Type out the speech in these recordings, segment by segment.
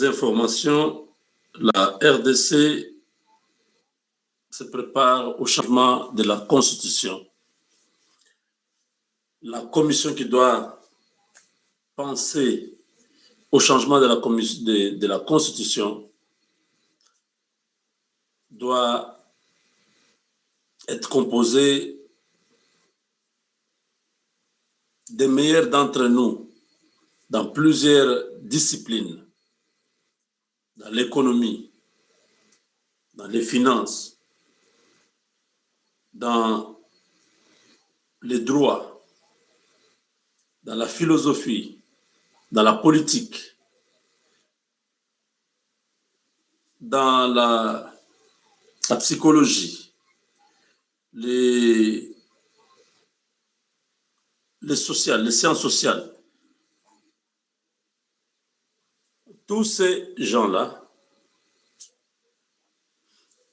informations, la RDC se prépare au changement de la Constitution. La commission qui doit penser au changement de la Constitution doit être composée des meilleurs d'entre nous dans plusieurs disciplines, dans l'économie, dans les finances, dans les droits, dans la philosophie, dans la politique, dans la psychologie, les sociales, les sciences sociales. Tous ces gens-là,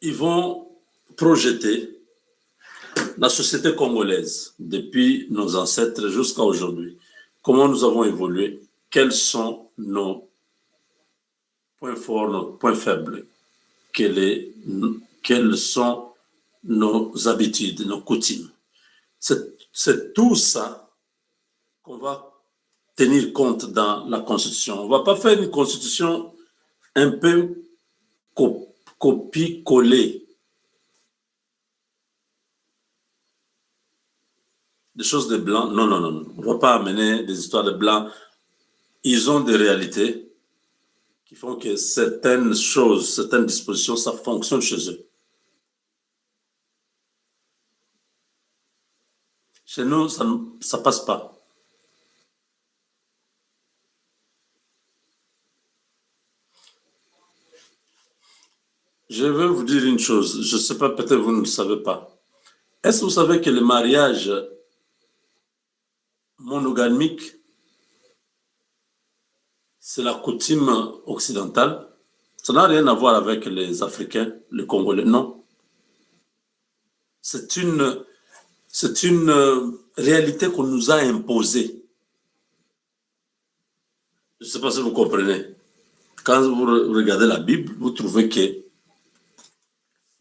ils vont projeter la société congolaise depuis nos ancêtres jusqu'à aujourd'hui. Comment nous avons évolué, quels sont nos points forts, nos points faibles, quelles sont nos habitudes, nos coutumes. C'est tout ça qu'on va tenir compte dans la Constitution. On ne va pas faire une Constitution un peu copie-coller. Des choses de blanc, non. On ne va pas amener des histoires de blanc. Ils ont des réalités qui font que certaines choses, certaines dispositions, ça fonctionne chez eux. Chez nous, ça ne passe pas. Je veux vous dire une chose, je ne sais pas, peut-être vous ne le savez pas. Est-ce que vous savez que le mariage monogamique, c'est la coutume occidentale? Ça n'a rien à voir avec les Africains, les Congolais, non. C'est une réalité qu'on nous a imposée. Je ne sais pas si vous comprenez. Quand vous regardez la Bible, vous trouvez que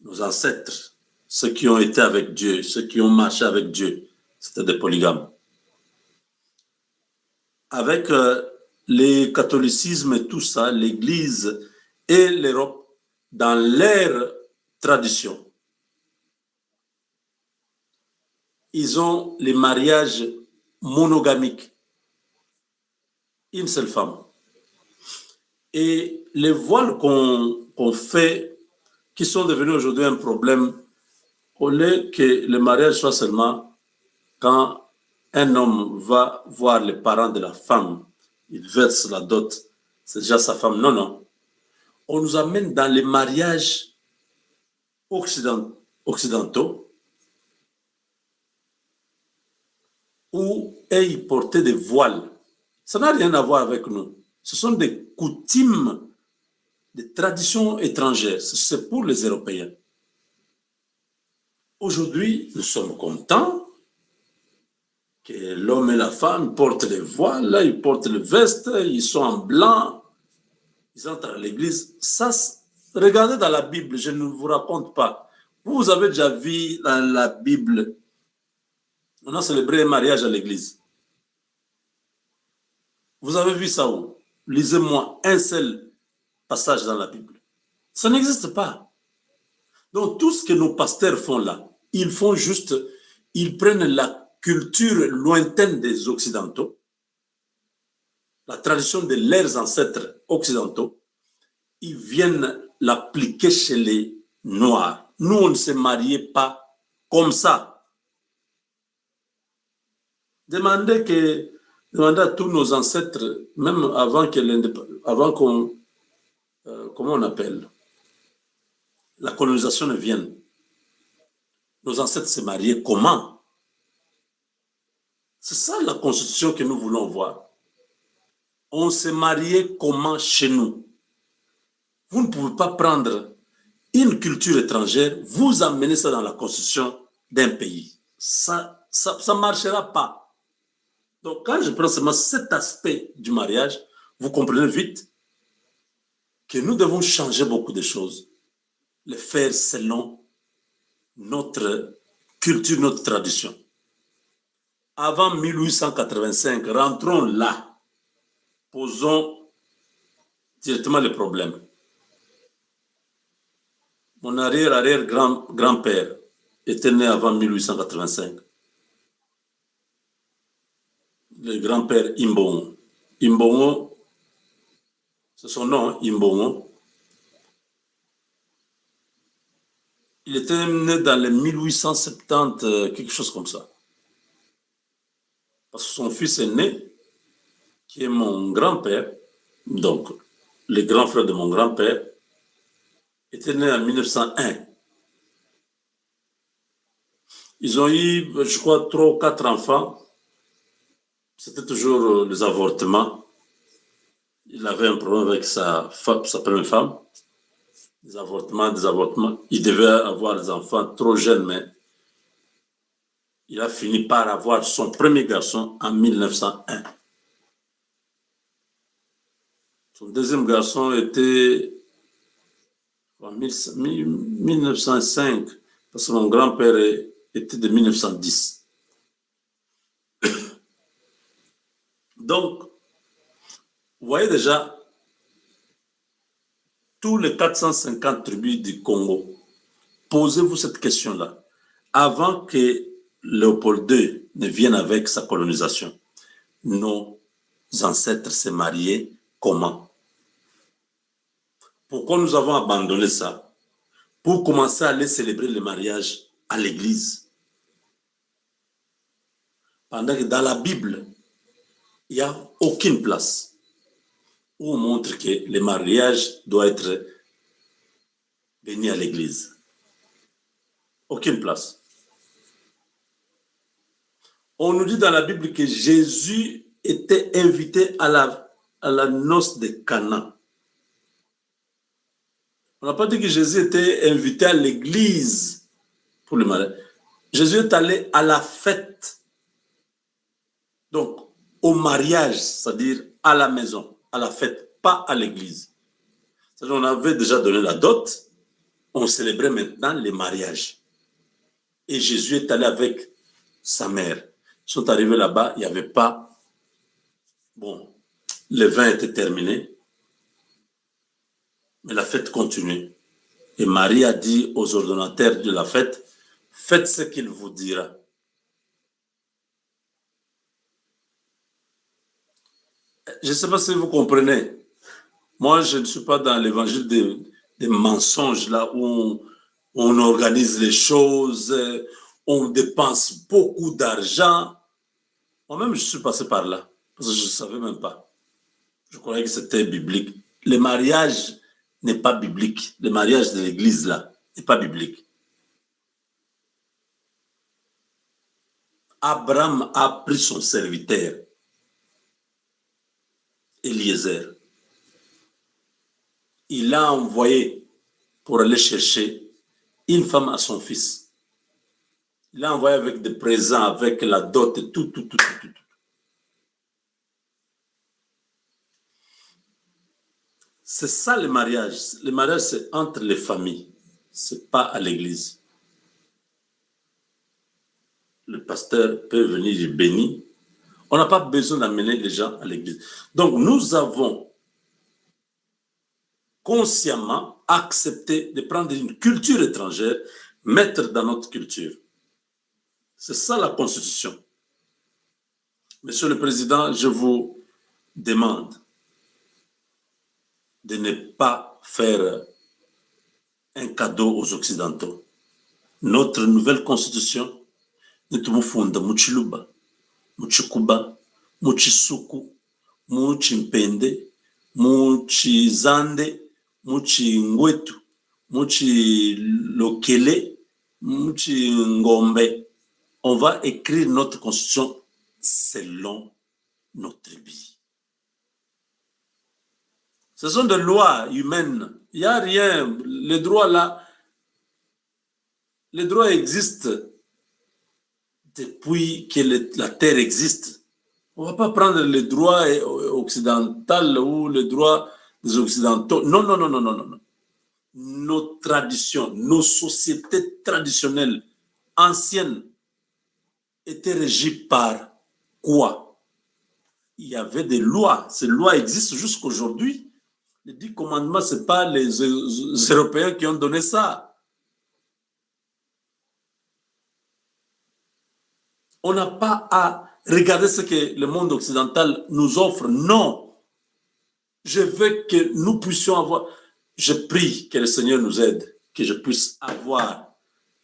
nos ancêtres, ceux qui ont été avec Dieu, ceux qui ont marché avec Dieu, c'était des polygames. Avec le catholicisme et tout ça, l'Église et l'Europe, dans leur tradition, ils ont les mariages monogamiques. Une seule femme. Et les voiles qu'on fait, qui sont devenus aujourd'hui un problème, au lieu que le mariage soit seulement quand un homme va voir les parents de la femme, il verse la dot, c'est déjà sa femme. Non. On nous amène dans les mariages occidentaux où ils portaient des voiles. Ça n'a rien à voir avec nous. Ce sont des coutumes, des traditions étrangères. C'est pour les Européens. Aujourd'hui, nous sommes contents que l'homme et la femme portent les voiles, ils portent le veste, ils sont en blanc, ils entrent à l'église. Ça, regardez dans la Bible, je ne vous raconte pas. Vous avez déjà vu dans la Bible, on a célébré un mariage à l'église. Vous avez vu ça où? Lisez-moi un seul passage dans la Bible. Ça n'existe pas. Donc, tout ce que nos pasteurs font là, ils font juste, ils prennent la culture lointaine des Occidentaux, la tradition de leurs ancêtres occidentaux, ils viennent l'appliquer chez les Noirs. Nous, on ne se mariait pas comme ça. Demandez à tous nos ancêtres, même avant qu'on, comment on appelle, la colonisation ne vienne. Nos ancêtres se mariaient comment? C'est ça la constitution que nous voulons voir. On se mariait comment chez nous? Vous ne pouvez pas prendre une culture étrangère, vous amener ça dans la constitution d'un pays. Ça ne marchera pas. Donc, quand je prends seulement cet aspect du mariage, vous comprenez vite que nous devons changer beaucoup de choses, les faire selon notre culture, notre tradition. Avant 1885, rentrons là, posons directement les problèmes. Mon arrière-arrière-grand-père était né avant 1885. Le grand-père Imbongo. Imbongo, c'est son nom, Imbongo. Il était né dans les 1870, quelque chose comme ça. Parce que son fils aîné, qui est mon grand-père, donc le grand frère de mon grand-père, était né en 1901. Ils ont eu, je crois, 3 ou 4 enfants. C'était toujours les avortements. Il avait un problème avec sa première femme. Des avortements. Il devait avoir des enfants trop jeunes, mais il a fini par avoir son premier garçon en 1901. Son deuxième garçon était en 1905, parce que mon grand-père était de 1910. Donc, vous voyez déjà, tous les 450 tribus du Congo, posez-vous cette question-là. Avant que Léopold II ne vienne avec sa colonisation, nos ancêtres se mariaient comment? Pourquoi nous avons abandonné ça? Pour commencer à aller célébrer le mariage à l'église. Pendant que dans la Bible, il n'y a aucune place où on montre que le mariage doit être béni à l'église. Aucune place. On nous dit dans la Bible que Jésus était invité à la noce de Cana. On n'a pas dit que Jésus était invité à l'église pour le mariage. Jésus est allé à la fête. Donc, au mariage, c'est-à-dire à la maison, à la fête, pas à l'église. C'est-à-dire on avait déjà donné la dot, on célébrait maintenant les mariages. Et Jésus est allé avec sa mère. Ils sont arrivés là-bas, il n'y avait pas... Bon, le vin était terminé, mais la fête continuait. Et Marie a dit aux ordonnateurs de la fête, faites ce qu'il vous dira. Je ne sais pas si vous comprenez. Moi, je ne suis pas dans l'évangile des mensonges, là où on organise les choses, on dépense beaucoup d'argent. Moi-même, je suis passé par là, parce que je ne savais même pas. Je croyais que c'était biblique. Le mariage n'est pas biblique. Le mariage de l'église, là, n'est pas biblique. Abraham a pris son serviteur, Eliezer. Il l'a envoyé pour aller chercher une femme à son fils. Il l'a envoyé avec des présents, avec la dot et tout. C'est ça le mariage. Le mariage, c'est entre les familles. C'est pas à l'église. Le pasteur peut venir bénir. On n'a pas besoin d'amener les gens à l'église. Donc, nous avons consciemment accepté de prendre une culture étrangère, mettre dans notre culture. C'est ça la Constitution. Monsieur le Président, je vous demande de ne pas faire un cadeau aux Occidentaux. Notre nouvelle Constitution, nitumufunda muchiluba, muchikuba, muchisuku, muchimpende, muchizande, muchingwetu, muchilokele, muchingombe. On va écrire notre Constitution selon nos tribus. Ce sont des lois humaines. Il n'y a rien. Les droits là, les droits existent depuis que la Terre existe. On ne va pas prendre le droit occidental ou le droit des Occidentaux. Non, non, non, non, non, non. Nos traditions, nos sociétés traditionnelles, anciennes, étaient régies par quoi? Il y avait des lois. Ces lois existent jusqu'aujourd'hui. Les 10 commandements, ce n'est pas les Européens qui ont donné ça. On n'a pas à regarder ce que le monde occidental nous offre. Non. Je veux que nous puissions avoir... Je prie que le Seigneur nous aide, que je puisse avoir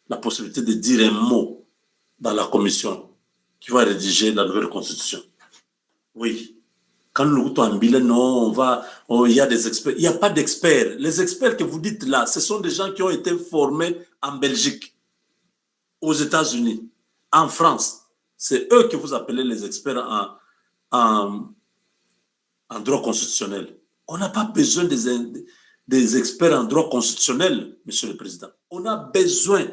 la possibilité de dire un mot dans la commission qui va rédiger la nouvelle constitution. Oui. Quand nous goûtons en bilan, non, il y a des experts. Il n'y a pas d'experts. Les experts que vous dites là, ce sont des gens qui ont été formés en Belgique, aux États-Unis, en France. C'est eux que vous appelez les experts en droit constitutionnel. On n'a pas besoin des experts en droit constitutionnel, Monsieur le Président. On a besoin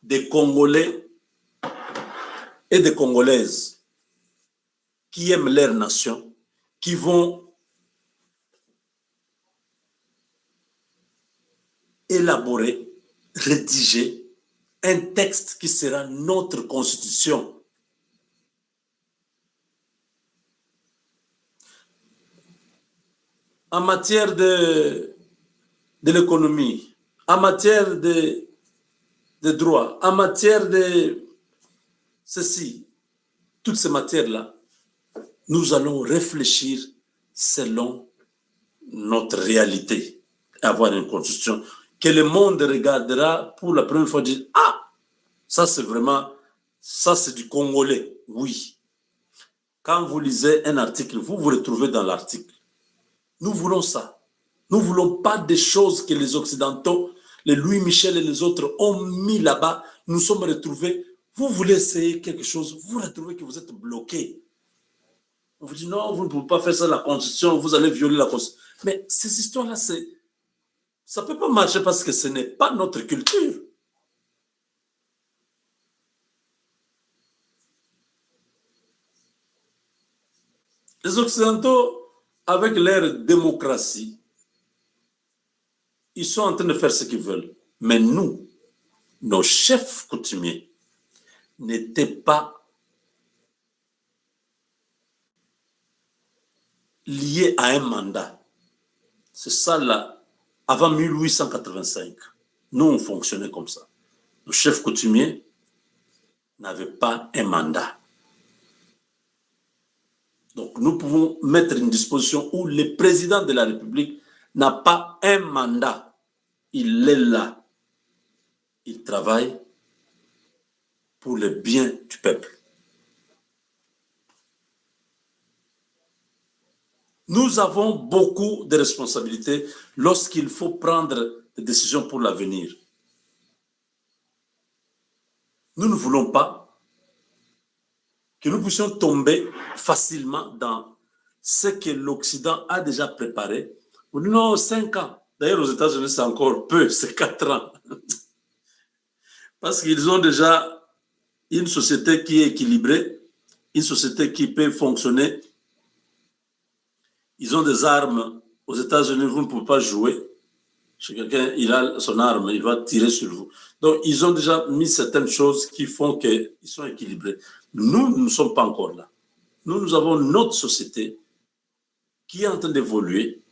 des Congolais et des Congolaises qui aiment leur nation, qui vont élaborer, rédiger un texte qui sera notre constitution. En matière de l'économie, en matière de droit, en matière de ceci, toutes ces matières-là, nous allons réfléchir selon notre réalité, avoir une constitution que le monde regardera pour la première fois, dire ah, ça c'est vraiment, ça c'est du Congolais, oui. Quand vous lisez un article, vous vous retrouvez dans l'article. Nous voulons ça. Nous ne voulons pas des choses que les Occidentaux, les Louis Michel et les autres ont mis là-bas. Nous sommes retrouvés. Vous voulez essayer quelque chose, vous retrouvez que vous êtes bloqué. On vous dit non, vous ne pouvez pas faire ça, la Constitution, vous allez violer la Constitution. Mais ces histoires-là, ça ne peut pas marcher parce que ce n'est pas notre culture. Les Occidentaux, avec leur démocratie, ils sont en train de faire ce qu'ils veulent. Mais nous, nos chefs coutumiers, n'étaient pas liés à un mandat. C'est ça là. Avant 1885, nous, on fonctionnait comme ça. Nos chefs coutumiers n'avaient pas un mandat. Donc, nous pouvons mettre une disposition où le président de la République n'a pas un mandat. Il est là. Il travaille pour le bien du peuple. Nous avons beaucoup de responsabilités lorsqu'il faut prendre des décisions pour l'avenir. Nous ne voulons pas que nous puissions tomber facilement dans ce que l'Occident a déjà préparé. Non, 5 ans. D'ailleurs, aux États-Unis, c'est encore peu, c'est 4 ans. Parce qu'ils ont déjà une société qui est équilibrée, une société qui peut fonctionner. Ils ont des armes. Aux États-Unis, vous ne pouvez pas jouer. Chez quelqu'un, il a son arme, il va tirer sur vous. Donc, ils ont déjà mis certaines choses qui font qu'ils sont équilibrés. Nous, nous ne sommes pas encore là. Nous avons notre société qui est en train d'évoluer,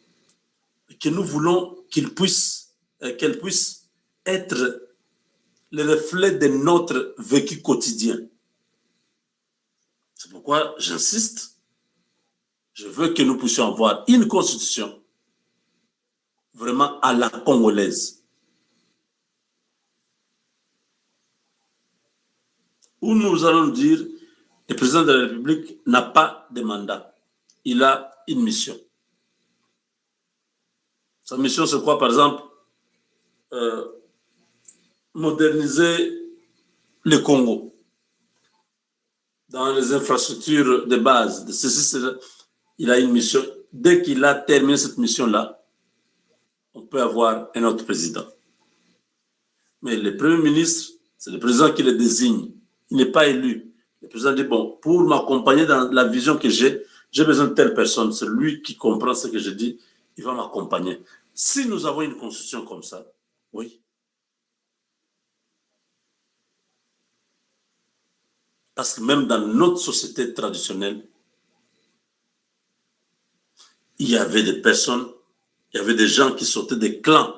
que nous voulons qu'elle puisse être le reflet de notre vécu quotidien. C'est pourquoi j'insiste. Je veux que nous puissions avoir une constitution vraiment à la congolaise, où nous allons dire le président de la République n'a pas de mandat. Il a une mission. Sa mission, c'est quoi, par exemple? Moderniser le Congo dans les infrastructures de base. Il a une mission. Dès qu'il a terminé cette mission-là, on peut avoir un autre président. Mais le Premier ministre, c'est le président qui le désigne. Il n'est pas élu. Le président dit, bon, pour m'accompagner dans la vision que j'ai, j'ai besoin de telle personne, c'est lui qui comprend ce que je dis, il va m'accompagner. Si nous avons une constitution comme ça, oui. Parce que même dans notre société traditionnelle, il y avait des personnes, il y avait des gens qui sortaient des clans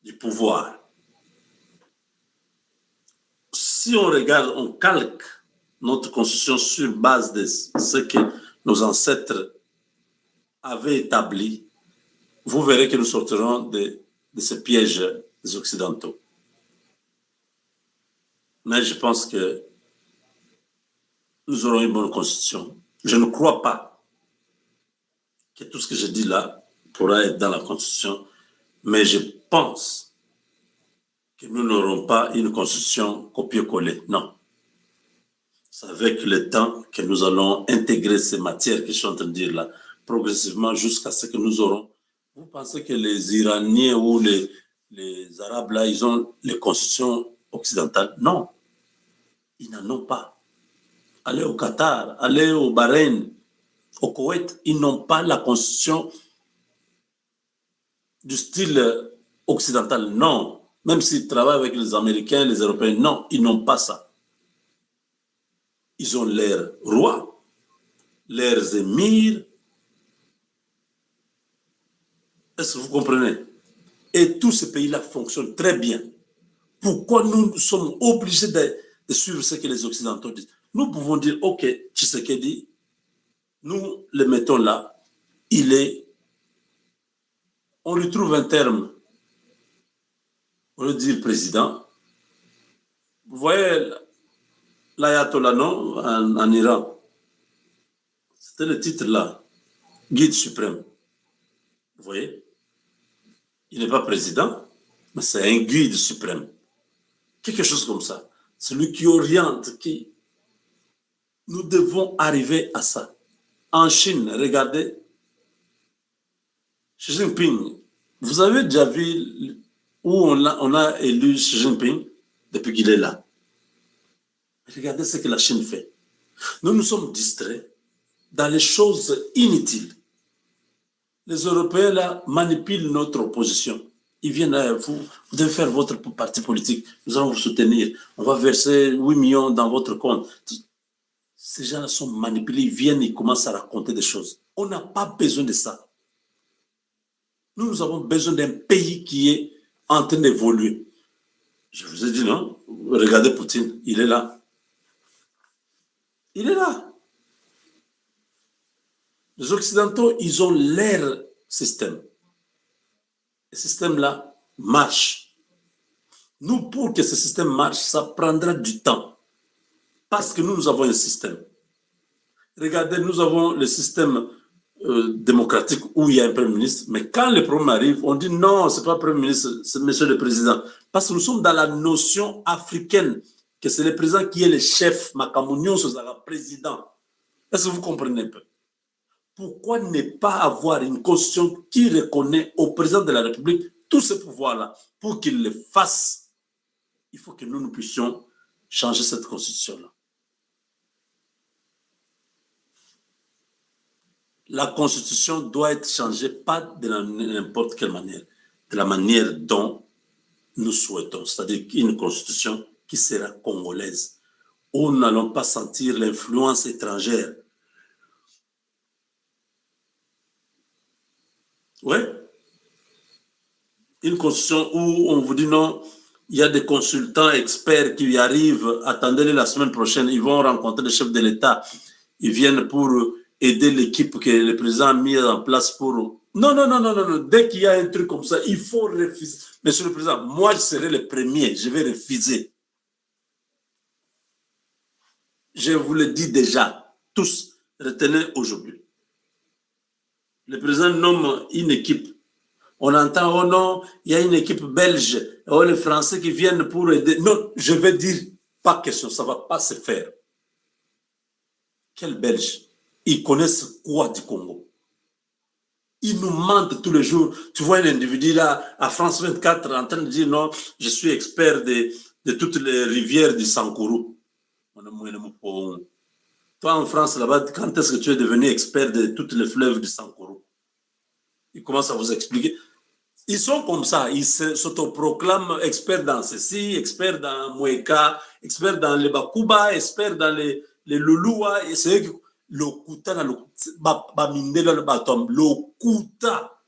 du pouvoir. Si on regarde, on calque notre constitution sur base de ce que nos ancêtres avaient établi, vous verrez que nous sortirons de ce piège des Occidentaux. Mais je pense que nous aurons une bonne constitution. Je ne crois pas que tout ce que je dis là pourra être dans la constitution, mais je pense que nous n'aurons pas une constitution copier-coller. Non. C'est avec le temps que nous allons intégrer ces matières que je suis en train de dire là, progressivement jusqu'à ce que nous aurons. Vous pensez que les Iraniens ou les Arabes là, ils ont les constitutions occidentales? Non. Ils n'en ont pas. Allez au Qatar, allez au Bahreïn, au Koweït, ils n'ont pas la constitution du style occidental. Non. Même s'ils travaillent avec les Américains, les Européens, non, ils n'ont pas ça. Ils ont leurs rois, leurs émirs. Est-ce que vous comprenez? Et tous ces pays-là fonctionnent très bien. Pourquoi nous sommes obligés de suivre ce que les Occidentaux disent? Nous pouvons dire, OK, Tshisekedi, nous le mettons là, on lui trouve un terme, on lui dit président. Vous voyez l'ayatollah, non, en Iran, c'était le titre là, guide suprême. Vous voyez? Il n'est pas président, mais c'est un guide suprême. Quelque chose comme ça. Celui qui oriente, qui... Nous devons arriver à ça. En Chine, regardez, Xi Jinping, vous avez déjà vu où on a élu Xi Jinping depuis qu'il est là. Regardez ce que la Chine fait. Nous nous sommes distraits dans les choses inutiles. Les Européens là manipulent notre opposition. Ils viennent, vous devez faire votre parti politique, nous allons vous soutenir, on va verser 8 millions dans votre compte. Ces gens-là sont manipulés, ils viennent, ils commencent à raconter des choses. On n'a pas besoin de ça. Nous avons besoin d'un pays qui est en train d'évoluer. Je vous ai dit, non? Regardez Poutine, il est là. Il est là. Les Occidentaux, ils ont leur système. Ce système-là marche. Nous, pour que ce système marche, ça prendra du temps. Parce que nous avons un système. Regardez, nous avons le système démocratique où il y a un Premier ministre, mais quand le problème arrive, on dit non, ce n'est pas le Premier ministre, c'est Monsieur le Président. Parce que nous sommes dans la notion africaine que c'est le président qui est le chef, Makamounion, c'est le président. Est-ce que vous comprenez un peu? Pourquoi ne pas avoir une constitution qui reconnaît au président de la République tous ces pouvoirs-là? Pour qu'il le fasse, il faut que nous puissions changer cette constitution-là. La constitution doit être changée, pas de n'importe quelle manière, de la manière dont nous souhaitons, c'est-à-dire une constitution qui sera congolaise, où nous n'allons pas sentir l'influence étrangère. Oui. Une constitution où on vous dit non, il y a des consultants experts qui y arrivent, attendez-les la semaine prochaine, ils vont rencontrer le chef de l'État, ils viennent pour aider l'équipe que le président a mis en place pour... Non, non, non, non, non, non. Dès qu'il y a un truc comme ça, il faut refuser. Monsieur le Président, moi, je serai le premier, je vais refuser. Je vous le dis déjà, tous, retenez aujourd'hui. Le président nomme une équipe. On entend, oh non, il y a une équipe belge, oh les Français qui viennent pour aider. Non, je vais dire, pas question, ça ne va pas se faire. Quel Belge? Ils connaissent quoi du Congo? Ils nous mentent tous les jours. Tu vois un individu là, à France 24, en train de dire non, je suis expert de toutes les rivières du Sankourou. Toi, en France, là-bas, quand est-ce que tu es devenu expert de toutes les fleuves du Sankoro? Ils commencent à vous expliquer. Ils sont comme ça, ils s'autoproclament experts dans ceci, experts dans Mweka, experts dans les Bakuba, experts dans les Lulua, et c'est eux qui... Lokuta, Lokuta.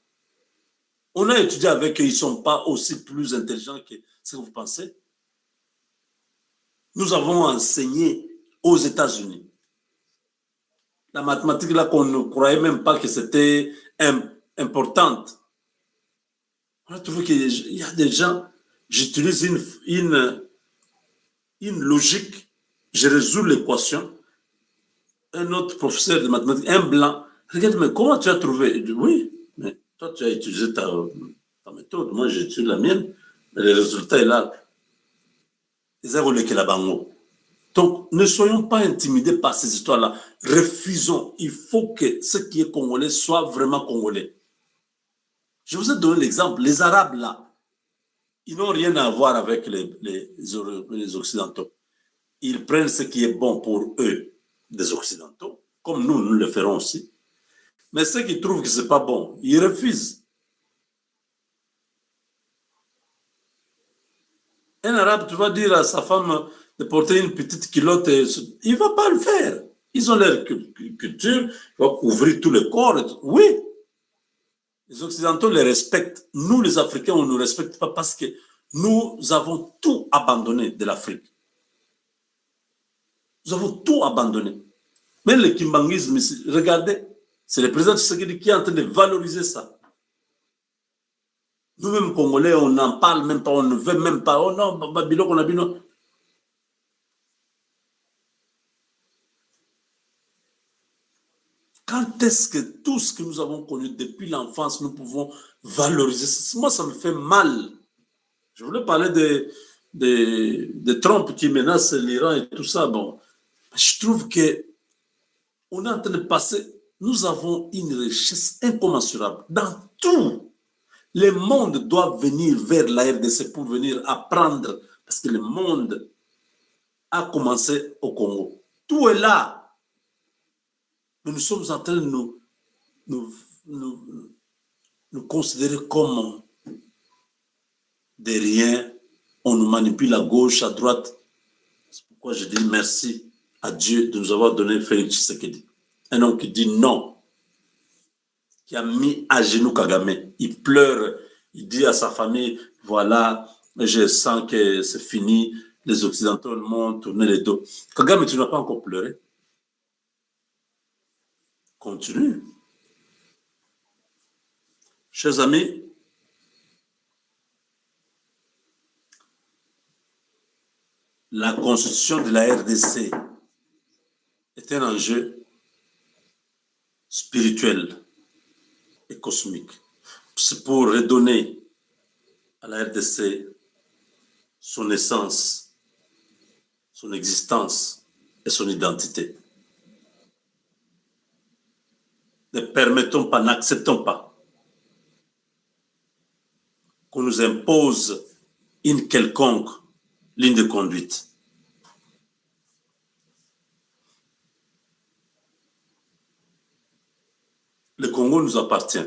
On a étudié avec eux, ils ne sont pas aussi plus intelligents que ce que vous pensez. Nous avons enseigné aux États-Unis. La mathématique, là, qu'on ne croyait même pas que c'était importante. On a trouvé qu'il y a des gens, j'utilise une logique, je résous l'équation. Un autre professeur de mathématiques, un blanc, regarde, mais comment tu as trouvé? Il dit, oui, mais toi, tu as utilisé ta méthode, moi, j'ai utilisé la mienne, mais le résultat est là. Donc, ne soyons pas intimidés par ces histoires-là. Refusons. Il faut que ce qui est congolais soit vraiment congolais. Je vous ai donné l'exemple. Les Arabes, là, ils n'ont rien à voir avec les Occidentaux. Ils prennent ce qui est bon pour eux, des Occidentaux, comme nous le ferons aussi. Mais ceux qui trouvent que ce n'est pas bon, ils refusent. Un Arabe, tu vas dire à sa femme de porter une petite culotte, il ne va pas le faire. Ils ont leur culture, ils vont couvrir tout le corps. Oui, les Occidentaux les respectent. Nous, les Africains, on ne nous respecte pas parce que nous avons tout abandonné de l'Afrique. Nous avons tout abandonné. Même le kimbangisme, regardez, c'est le président Tshisekedi qui est en train de valoriser ça. Nous-mêmes, Congolais, on n'en parle même pas, on ne veut même pas. Oh non, Babylone, on a dit non. Quand est-ce que tout ce que nous avons connu depuis l'enfance, nous pouvons valoriser? Moi, ça me fait mal. Je voulais parler de Trump qui menace l'Iran et tout ça. Bon, je trouve que on est en train de passer. Nous avons une richesse incommensurable dans tout. Le monde doit venir vers la RDC pour venir apprendre, parce que le monde a commencé au Congo. Tout est là. Mais nous sommes en train de nous considérer comme des riens. On nous manipule à gauche, à droite. C'est pourquoi je dis merci à Dieu de nous avoir donné Félix Tshisekedi. Un homme qui dit non, qui a mis à genoux Kagame. Il pleure, il dit à sa famille, voilà, je sens que c'est fini, les Occidentaux m'ont tourné les dos. Kagame, tu n'as pas encore pleuré. Continue. Chers amis, la constitution de la RDC est un enjeu spirituel et cosmique. C'est pour redonner à la RDC son essence, son existence et son identité. Ne permettons pas, n'acceptons pas qu'on nous impose une quelconque ligne de conduite. Le Congo nous appartient.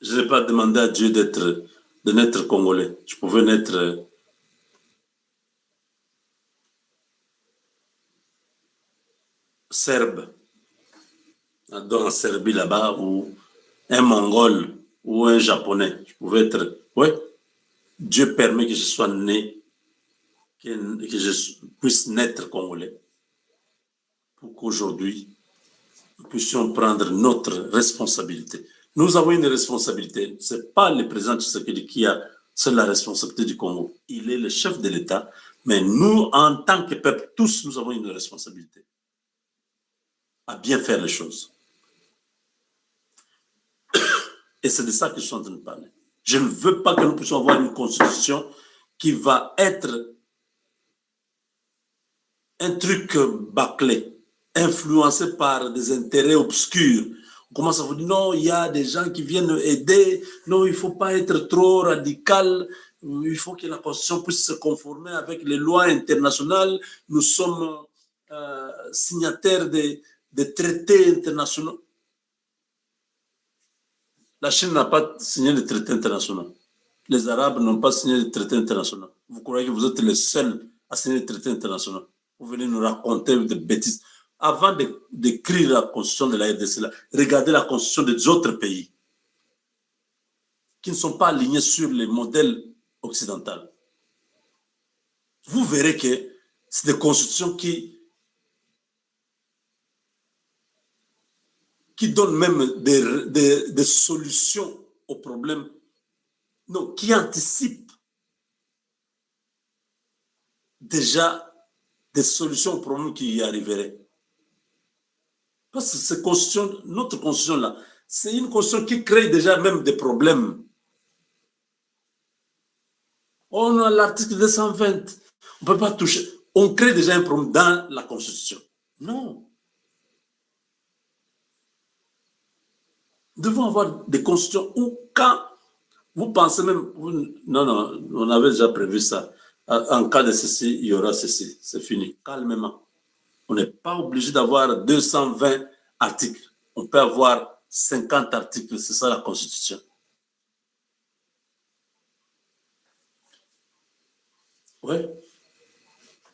Je n'ai pas demandé à Dieu de naître congolais. Je pouvais naître serbe, dans Serbie là-bas, ou un mongol, ou un japonais. Je pouvais être... Oui, Dieu permet que je sois né, que je puisse naître congolais, pour qu'aujourd'hui, nous puissions prendre notre responsabilité. Nous avons une responsabilité. Ce n'est pas le président Tshisekedi qui a seule la responsabilité du Congo. Il est le chef de l'État, mais nous, en tant que peuple, tous, nous avons une responsabilité à bien faire les choses. Et c'est de ça que je suis en train de parler. Je ne veux pas que nous puissions avoir une constitution qui va être un truc bâclé, influencé par des intérêts obscurs. On commence à vous dire non, il y a des gens qui viennent aider, non, il ne faut pas être trop radical. il faut que la Constitution puisse se conformer avec les lois internationales. Nous sommes signataires des traités internationaux. La Chine n'a pas signé les traités internationaux. Les Arabes n'ont pas signé les traités internationaux. Vous croyez que vous êtes les seuls à signer les traités internationaux? Vous venez nous raconter des bêtises. Avant d'écrire la constitution de la RDC, regardez la constitution des autres pays qui ne sont pas alignés sur les modèles occidentaux. Vous verrez que c'est des constitutions qui donnent même des solutions aux problèmes, non, qui anticipent déjà des solutions aux problèmes qui y arriveraient. Parce que cette constitution, notre constitution-là, c'est une constitution qui crée déjà même des problèmes. On a l'article 220. On ne peut pas toucher. On crée déjà un problème dans la constitution. Non. Nous devons avoir des constitutions où quand vous pensez même... Non, on avait déjà prévu ça. En cas de ceci, il y aura ceci. C'est fini. Calmement. On n'est pas obligé d'avoir 220 articles. On peut avoir 50 articles. C'est ça la Constitution. Oui.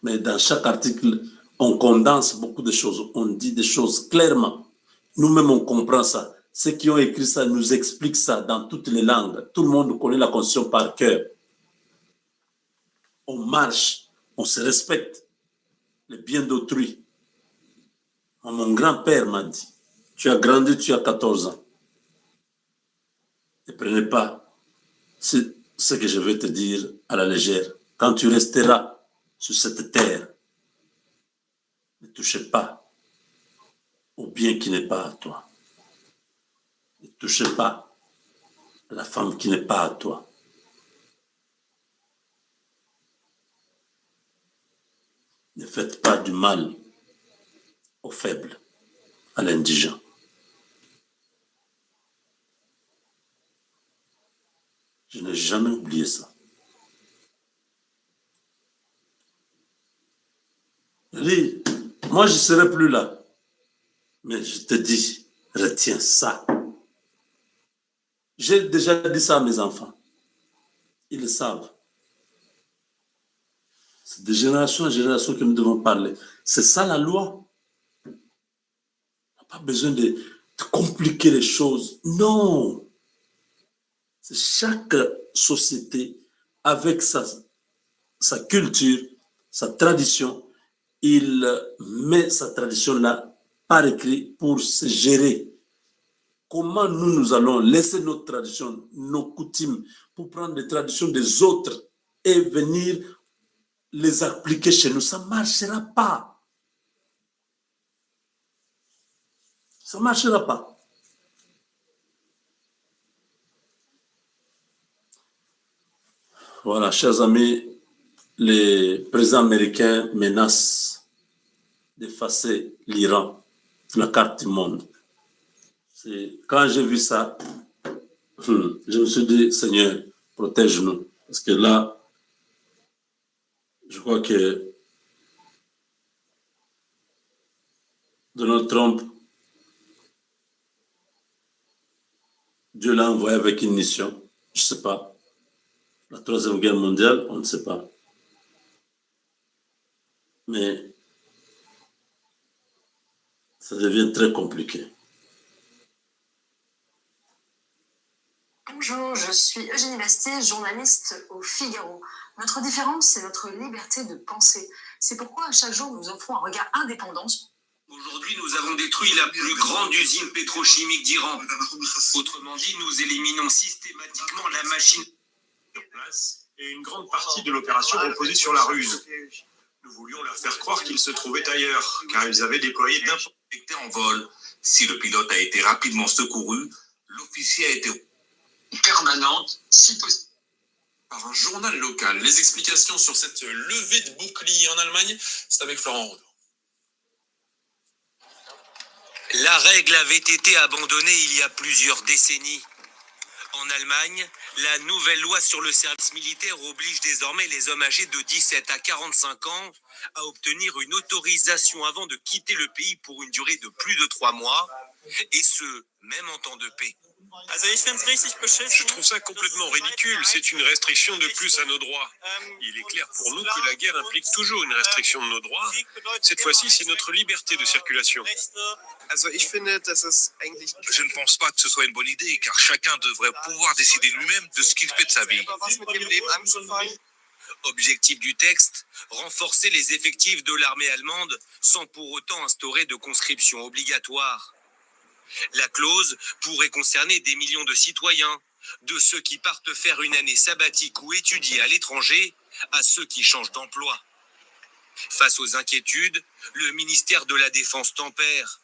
Mais dans chaque article, on condense beaucoup de choses. On dit des choses clairement. Nous-mêmes, on comprend ça. Ceux qui ont écrit ça nous expliquent ça dans toutes les langues. Tout le monde connaît la Constitution par cœur. On marche, on se respecte. Le bien d'autrui. Mon grand-père m'a dit, tu as grandi, tu as 14 ans. Ne prenez pas ce que je vais te dire à la légère. Quand tu resteras sur cette terre, ne touchez pas au bien qui n'est pas à toi. Ne touchez pas à la femme qui n'est pas à toi. Ne faites pas du mal aux faibles, à l'indigent. Je n'ai jamais oublié ça. Je dis, moi je ne serai plus là. Mais je te dis, retiens ça. J'ai déjà dit ça à mes enfants. Ils le savent. C'est de génération en génération que nous devons parler. C'est ça la loi. On n'a pas besoin de compliquer les choses. Non. C'est chaque société, avec sa culture, sa tradition, il met sa tradition là par écrit pour se gérer. Comment nous allons laisser notre tradition, nos coutumes, pour prendre les traditions des autres et venir les appliquer chez nous? Ça ne marchera pas. Ça ne marchera pas. Voilà, chers amis, les présidents américains menacent d'effacer l'Iran de la carte du monde. Quand j'ai vu ça, je me suis dit, Seigneur, protège-nous. Parce que là, je crois que Donald Trump, Dieu l'a envoyé avec une mission. Je ne sais pas. La Troisième Guerre mondiale, on ne sait pas. Mais ça devient très compliqué. Bonjour, je suis Eugénie Bastier, journaliste au Figaro. Notre différence, c'est notre liberté de penser. C'est pourquoi chaque jour, nous offrons un regard indépendant. Aujourd'hui, nous avons détruit la plus grande usine pétrochimique d'Iran. Autrement dit, nous éliminons systématiquement la machine sur place et une grande partie de l'opération reposait sur la ruse. Nous voulions leur faire croire qu'ils se trouvaient ailleurs, car ils avaient déployé d'importants en vol. Si le pilote a été rapidement secouru, l'officier a été permanente, si possible. Par un journal local. Les explications sur cette levée de bouclier en Allemagne, c'est avec Florent Rodeau. La règle avait été abandonnée il y a plusieurs décennies. En Allemagne, La nouvelle loi sur le service militaire oblige désormais les hommes âgés de 17 à 45 ans à obtenir une autorisation avant de quitter le pays pour une durée de plus de 3 mois, et ce, même en temps de paix. Je trouve ça complètement ridicule. C'est une restriction de plus à nos droits. Il est clair pour nous que la guerre implique toujours une restriction de nos droits. Cette fois-ci, c'est notre liberté de circulation. Je ne pense pas que ce soit une bonne idée, car chacun devrait pouvoir décider lui-même de ce qu'il fait de sa vie. Objectif du texte, renforcer les effectifs de l'armée allemande sans pour autant instaurer de conscription obligatoire. La clause pourrait concerner des millions de citoyens, de ceux qui partent faire une année sabbatique ou étudier à l'étranger, à ceux qui changent d'emploi. Face aux inquiétudes, le ministère de la Défense tempère.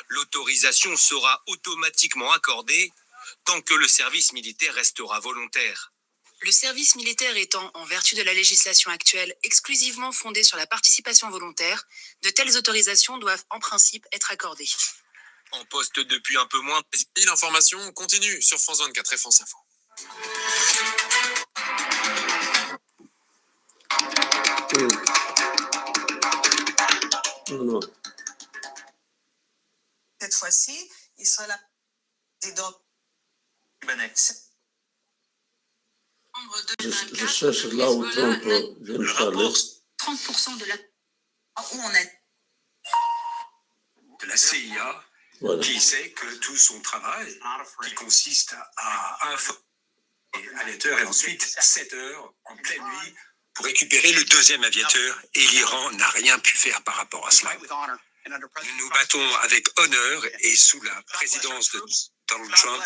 L'autorisation sera automatiquement accordée tant que le service militaire restera volontaire. Le service militaire étant, en vertu de la législation actuelle, exclusivement fondé sur la participation volontaire, de telles autorisations doivent en principe être accordées. En poste depuis un peu moins. L'information continue sur France 24 et France Info. Non. Cette fois-ci, il sera la présidente libanaise. Je cherche là où Trump vient de parler. 30% de la... Où on est de la CIA, Voilà. qui sait que tout son travail, qui consiste à informer l'aviateur et ensuite 7 heures en pleine nuit pour récupérer le deuxième aviateur, et l'Iran n'a rien pu faire par rapport à cela. Nous nous battons avec honneur et sous la présidence de Donald Trump,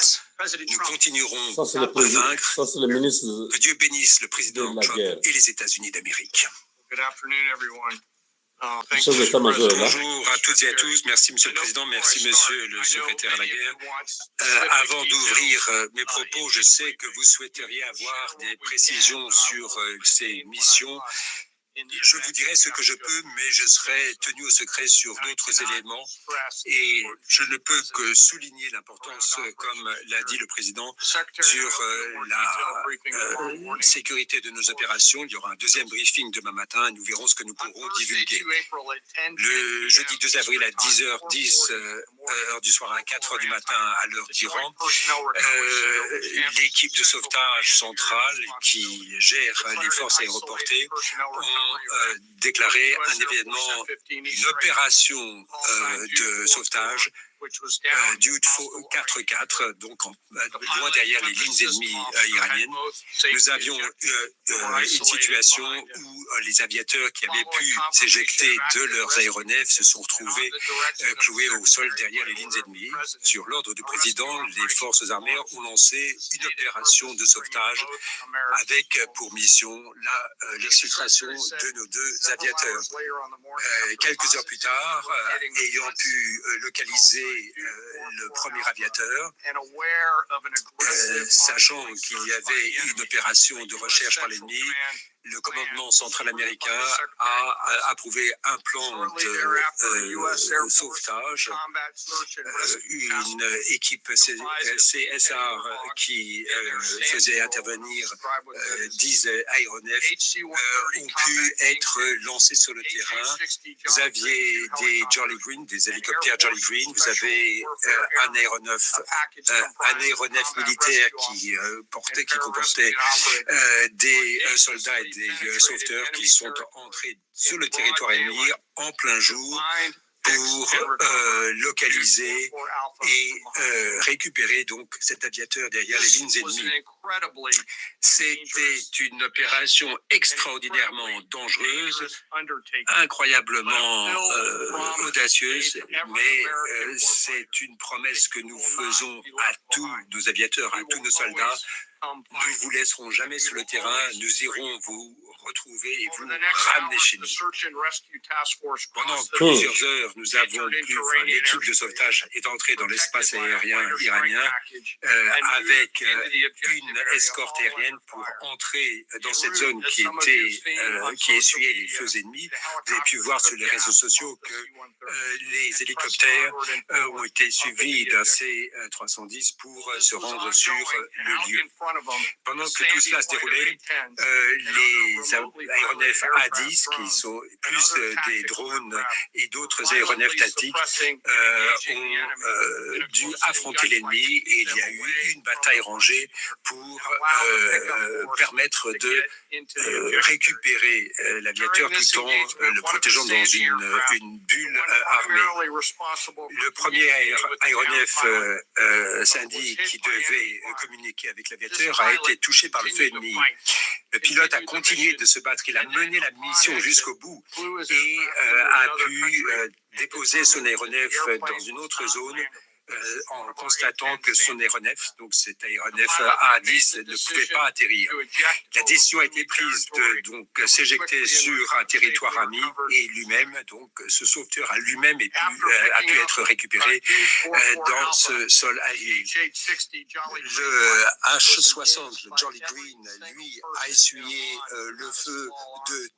nous continuerons Ça, c'est à vaincre. Ça, c'est le ministre Que Dieu bénisse le président de la Trump guerre. et les États-Unis d'Amérique. Good afternoon, everyone. le chef d'état-major est là. Bonjour à toutes et à tous. Merci, Monsieur le Président. Merci, Monsieur le secrétaire à la guerre. Avant d'ouvrir mes propos, je sais que vous souhaiteriez avoir des précisions sur ces missions. Je vous dirai ce que je peux, mais je serai tenu au secret sur d'autres éléments. Et je ne peux que souligner l'importance, comme l'a dit le Président, sur la sécurité de nos opérations. Il y aura un deuxième briefing demain matin et nous verrons ce que nous pourrons divulguer. Le jeudi 2 avril à 10h10, heure du soir à 4h du matin à l'heure d'Iran, l'équipe de sauvetage centrale qui gère les forces aéroportées ont déclaré un événement, une opération de sauvetage du 4-4, donc loin derrière les lignes ennemies iraniennes. Nous avions une situation où les aviateurs qui avaient pu s'éjecter de leurs aéronefs se sont retrouvés cloués au sol derrière les lignes ennemies. Sur l'ordre du président, les forces armées ont lancé une opération de sauvetage avec pour mission l'exfiltration de nos deux aviateurs. Quelques heures plus tard, ayant pu localiser le premier aviateur, sachant qu'il y avait une opération de recherche par l'ennemi, le commandement central américain a approuvé un plan de sauvetage. Une équipe CSR qui faisait intervenir 10 aéronefs ont pu être lancés sur le terrain. Vous aviez des Jolly Green, des hélicoptères Jolly Green. Vous avez un aéronef militaire qui comportait des soldats et des sauveteurs qui sont entrés sur le territoire ennemi en plein jour pour localiser et récupérer donc cet aviateur derrière les lignes ennemies. C'était une opération extraordinairement dangereuse, incroyablement audacieuse, mais c'est une promesse que nous faisons à tous nos aviateurs, à tous nos soldats. Nous vous laisserons jamais sur le terrain, nous irons vous retrouver et vous ramener chez nous. Pendant plusieurs heures, nous avons l'équipe de sauvetage est entrée dans l'espace aérien iranien avec une escorte aérienne pour entrer dans cette zone qui essuyait les feux ennemis. Vous avez pu voir sur les réseaux sociaux que les hélicoptères ont été suivis d'un C-310 pour se rendre sur le lieu. Pendant que tout cela se déroulait, les aéronefs A-10, qui sont plus des drones et d'autres aéronefs tactiques, ont dû affronter l'ennemi et il y a eu une bataille rangée pour permettre de récupérer l'aviateur tout en le protégeant dans une bulle armée. Le premier aéronef Sandy qui devait communiquer avec l'aviateur a été touché par le feu ennemi. Le pilote a continué de se battre, il a mené la mission jusqu'au bout et a pu déposer son aéronef dans une autre zone en constatant que son aéronef, donc cet aéronef A-10, ne pouvait pas atterrir. La décision a été prise de donc s'éjecter sur un territoire ami et lui-même, donc ce sauveteur a lui-même a pu être récupéré dans ce sol allié. Le H-60, le Jolly Green, lui, a essuyé le feu de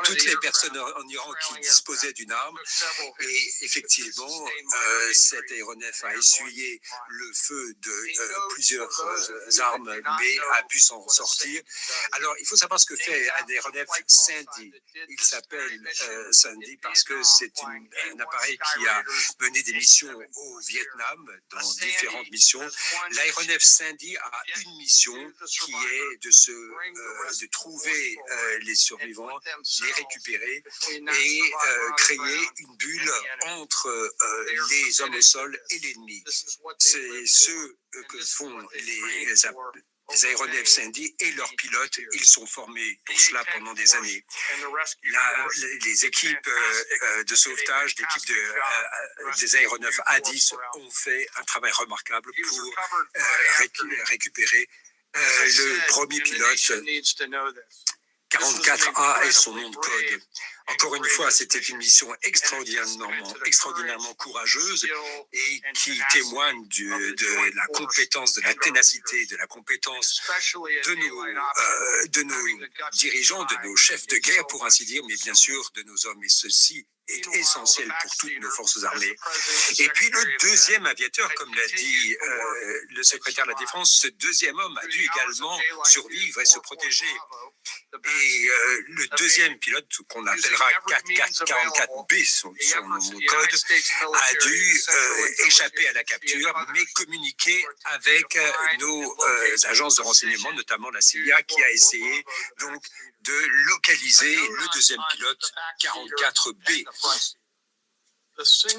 toutes les personnes en Iran qui disposaient d'une arme et effectivement, cet aéronef a essuyé le feu de plusieurs armes, mais a pu s'en sortir. Alors, il faut savoir ce que fait un aéronef Sandy. Il s'appelle Sandy parce que c'est un appareil qui a mené des missions au Vietnam, dans différentes missions. L'aéronef Sandy a une mission qui est de trouver les survivants, les récupérer et créer une bulle entre les hommes au sol et l'ennemi. C'est ce que font les aéronefs Sandy et leurs pilotes. Ils sont formés pour cela pendant des années. Les équipes de sauvetage, l'équipe des aéronefs A-10 ont fait un travail remarquable pour récupérer le premier pilote. 44A est son nom de code. Encore une fois, c'était une mission extraordinairement courageuse et qui témoigne de la compétence, de la ténacité, de la compétence de nos dirigeants, de nos chefs de guerre, pour ainsi dire, mais bien sûr de nos hommes. Et ceci est essentiel pour toutes nos forces armées. Et puis le deuxième aviateur, comme l'a dit le secrétaire de la Défense, ce deuxième homme a dû également survivre et se protéger. Et le deuxième pilote, qu'on appellera 44B, son nom code, a dû échapper à la capture, mais communiquer avec nos agences de renseignement, notamment la CIA, qui a essayé donc de localiser le deuxième pilote, 44B.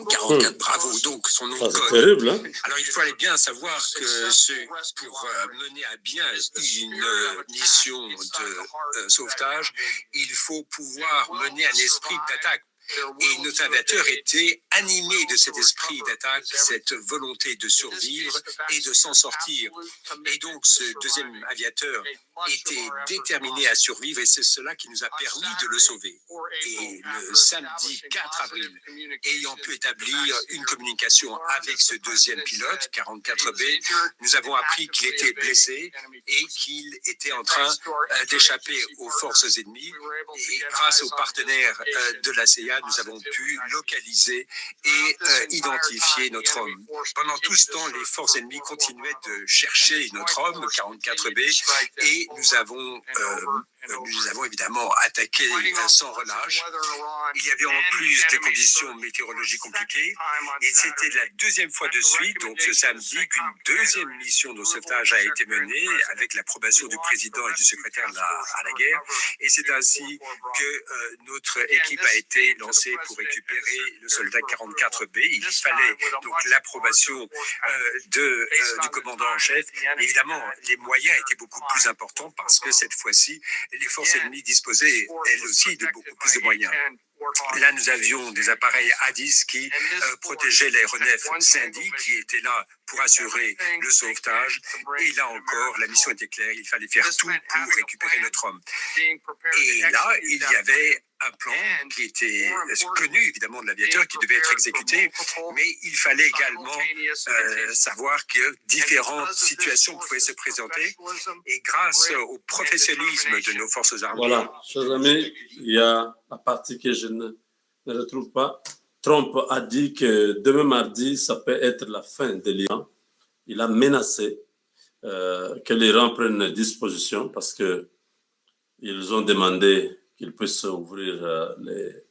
44, bravo, donc son nom de code. C'est terrible, hein? Alors il fallait bien savoir que pour mener à bien une mission de sauvetage, il faut pouvoir mener un esprit d'attaque. Et notre aviateur était animé de cet esprit d'attaque, cette volonté de survivre et de s'en sortir. Et donc ce deuxième aviateur était déterminé à survivre et c'est cela qui nous a permis de le sauver. Et le samedi 4 avril, ayant pu établir une communication avec ce deuxième pilote, 44B, nous avons appris qu'il était blessé et qu'il était en train d'échapper aux forces ennemies. Et grâce aux partenaires de la CIA, nous avons pu localiser et identifier notre homme. Pendant tout ce temps, les forces ennemies continuaient de chercher notre homme, 44B, et nous avons évidemment attaqué sans relâche. Il y avait en plus des conditions météorologiques compliquées et c'était la deuxième fois de suite, donc ce samedi, qu'une deuxième mission de sauvetage a été menée avec l'approbation du président et du secrétaire à la guerre. Et c'est ainsi que notre équipe a été lancée pour récupérer le soldat 44B. Il fallait donc l'approbation du commandant en chef. Évidemment, les moyens étaient beaucoup plus importants parce que cette fois-ci, les forces ennemies disposaient, elles aussi, de beaucoup plus de moyens. Là, nous avions des appareils A-10 qui protégeaient l'aéronef Sandy, qui était là pour assurer le sauvetage. Et là encore, la mission était claire, il fallait faire tout pour récupérer notre homme. Et là, il y avait un plan qui était connu, évidemment, de l'aviateur, qui devait être exécuté, mais il fallait également savoir que différentes situations pouvaient se présenter. Et grâce au professionnalisme de nos forces armées... Voilà, chers amis, il y a la partie que je ne retrouve pas. Trump a dit que demain mardi, ça peut être la fin de l'Iran. Il a menacé. que l'Iran prenne disposition parce qu'ils ont demandé qu'ils puissent ouvrir les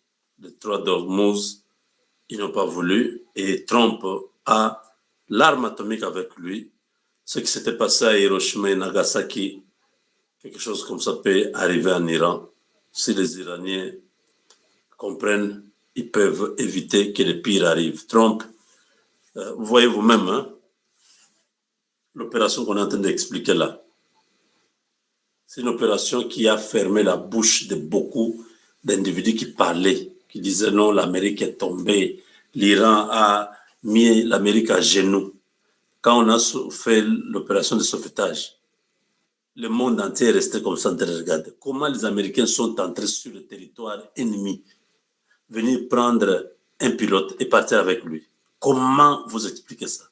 trois d'Ormuz. Ils n'ont pas voulu. Et Trump a l'arme atomique avec lui. Ce qui s'était passé à Hiroshima et Nagasaki, quelque chose comme ça peut arriver en Iran. Si les Iraniens comprennent, ils peuvent éviter que le pire arrive. Trump, vous voyez vous-même, hein, l'opération qu'on est en train d'expliquer là. C'est une opération qui a fermé la bouche de beaucoup d'individus qui parlaient, qui disaient non, l'Amérique est tombée, l'Iran a mis l'Amérique à genoux. Quand on a fait l'opération de sauvetage, le monde entier est resté comme ça en train de regarder. Comment les Américains sont entrés sur le territoire ennemi, venir prendre un pilote et partir avec lui. Comment vous expliquez ça?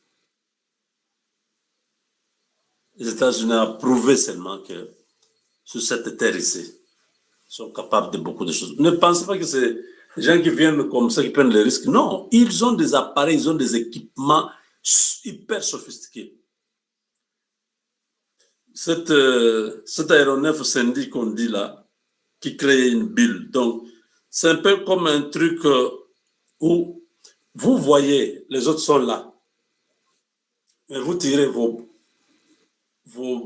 Les États-Unis ont prouvé seulement que sur cette terre ici, ils sont capables de beaucoup de choses. Ne pensez pas que c'est des gens qui viennent comme ça, qui prennent les risques. Non, ils ont des appareils, ils ont des équipements hyper sophistiqués. Cet aéronef Sandy qu'on dit là, qui crée une bulle. Donc, c'est un peu comme un truc où vous voyez, les autres sont là. Mais vous tirez vos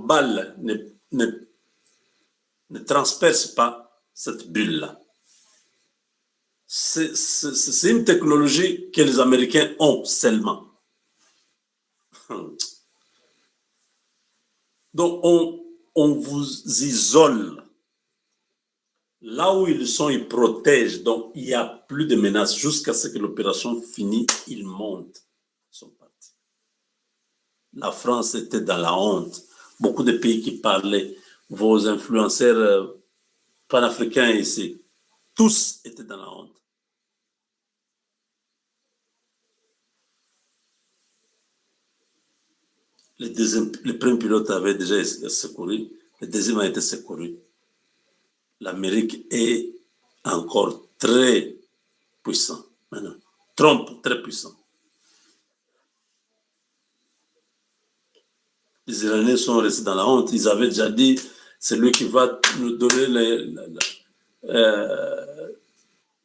balles, ne transpercent pas cette bulle-là. C'est une technologie que les Américains ont seulement. Donc, on vous isole. Là où ils sont, ils protègent. Donc, il n'y a plus de menaces. Jusqu'à ce que l'opération finisse, ils montent. Ils sont partis. La France était dans la honte. Beaucoup de pays qui parlaient, vos influenceurs panafricains ici, tous étaient dans la honte. Le premier pilote avait déjà secouru, le deuxième a été secouru. L'Amérique est encore très puissant maintenant. Trump, très puissant. Les Iraniens sont restés dans la honte. Ils avaient déjà dit, c'est lui qui va nous donner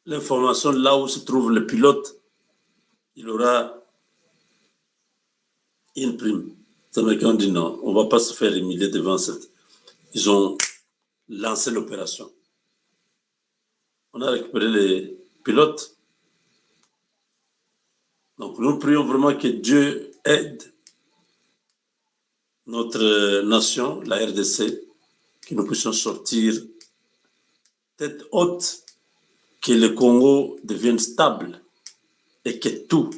l'information là où se trouve le pilote. Il aura une prime. Les Américains ont dit non, on ne va pas se faire humilier devant cette. Ils ont lancé l'opération. On a récupéré les pilotes. Donc nous prions vraiment que Dieu aide notre nation, la RDC, que nous puissions sortir tête haute, que le Congo devienne stable et que tout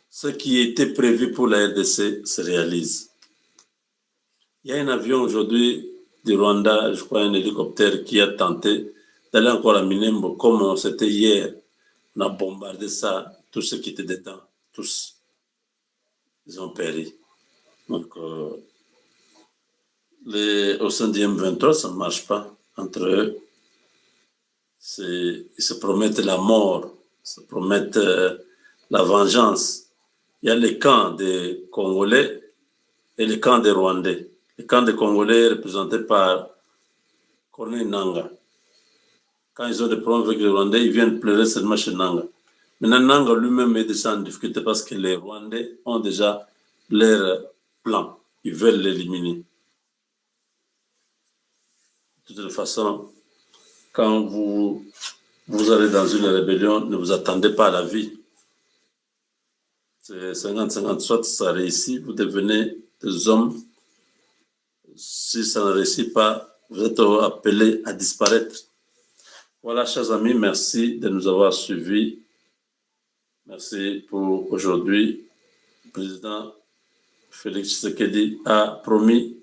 ce qui était prévu pour la RDC se réalise. Il y a un avion aujourd'hui du Rwanda, je crois un hélicoptère qui a tenté d'aller encore à Minembwe, comme c'était hier. On a bombardé ça, tous ceux qui étaient dedans, tous, ils ont péri. Donc, au sein du M23, ça ne marche pas entre eux. Ils se promettent la mort, ils se promettent la vengeance. Il y a les camps des Congolais et les camps des Rwandais. Le camp des Congolais est représenté par Corneille Nanga. Quand ils ont des problèmes avec les Rwandais, ils viennent pleurer seulement chez Nanga. Maintenant, Nanga lui-même est déjà en difficulté parce que les Rwandais ont déjà leur plan. Ils veulent l'éliminer. De toute façon, quand vous allez dans une rébellion, ne vous attendez pas à la vie. C'est 50-50, soit ça réussit, vous devenez des hommes. Si ça ne réussit pas, vous êtes appelés à disparaître. Voilà, chers amis, merci de nous avoir suivis. Merci pour aujourd'hui. Le président Félix Tshisekedi a promis